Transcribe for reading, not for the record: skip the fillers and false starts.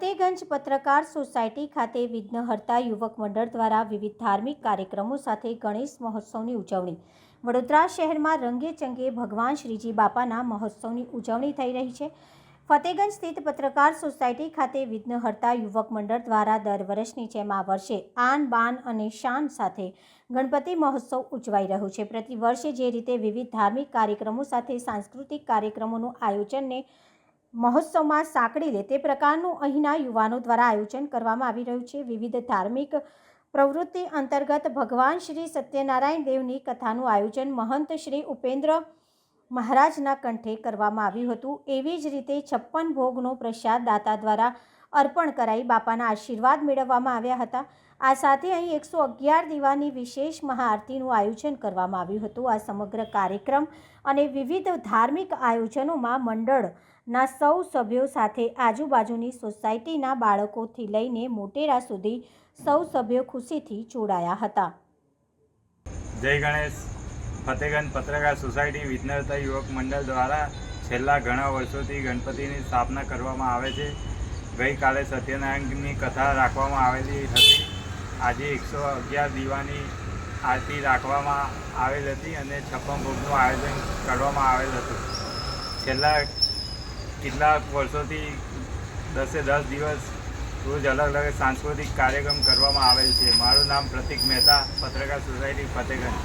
ફતેગંજ પત્રકાર સોસાયટી ખાતે વિઘ્નહર્તા યુવક મંડળ દ્વારા વિવિધ ધાર્મિક કાર્યક્રમો સાથે ગણેશ મહોત્સવની ઉજવણી। વડોદરા શહેરમાં રંગેચંગે ભગવાન શ્રીજી બાપાના મહોત્સવની ઉજવણી થઈ રહી છે। ફતેગંજ સ્થિત પત્રકાર સોસાયટી ખાતે વિઘ્નહર્તા યુવક મંડળ દ્વારા દર વર્ષની જેમ આ વર્ષે આન બાન અને શાન સાથે ગણપતિ મહોત્સવ ઉજવાઈ રહ્યો છે। પ્રતિ વર્ષે જે રીતે વિવિધ ધાર્મિક કાર્યક્રમો સાથે સાંસ્કૃતિક કાર્યક્રમોનું આયોજનને મહોત્સવમાં સાંકળી લે તે પ્રકારનું અહીંના યુવાનો દ્વારા આયોજન કરવામાં આવી રહ્યું છે। વિવિધ ધાર્મિક પ્રવૃત્તિ અંતર્ગત ભગવાન શ્રી સત્યનારાયણ દેવની કથાનું આયોજન મહંત શ્રી ઉપેન્દ્ર મહારાજના કંઠે કરવામાં આવ્યું હતું। એવી જ રીતે 56 ભોગનો પ્રસાદ દાતા દ્વારા અર્પણ કરાઈ બાપાના આશીર્વાદ મેળવવામાં આવ્યા હતા। આ સાથે અહીં 111 દીવાની વિશેષ મહાઆરતીનું આયોજન કરવામાં આવ્યું હતું। આ સમગ્ર કાર્યક્રમ અને વિવિધ ધાર્મિક આયોજનોમાં મંડળના સૌ સભ્યો સાથે આજુબાજુની સોસાયટીના બાળકોથી લઈને મોટેરા સુધી સૌ સભ્યો ખુશીથી જોડાયા હતા। જય ગણેશ। ફતેગંજ પત્રકાર સોસાયટી વિઘ્નહર્તા યુવક મંડળ દ્વારા છેલ્લા ઘણા વર્ષોથી ગણપતિની સ્થાપના કરવામાં આવે છે। ગઈકાલે સત્યનારાયણની કથા રાખવામાં આવેલી હતી। આજે 111 દીવાની આરતી રાખવામાં આવેલ હતી અને 56 ભોગનું આયોજન કરવામાં આવેલ હતું। છેલ્લા કેટલાક વર્ષોથી 10 દિવસ રોજ અલગ અલગ સાંસ્કૃતિક કાર્યક્રમ કરવામાં આવેલ છે। મારું નામ પ્રતિક મહેતા, પત્રકાર સોસાયટી ફતેગંજ।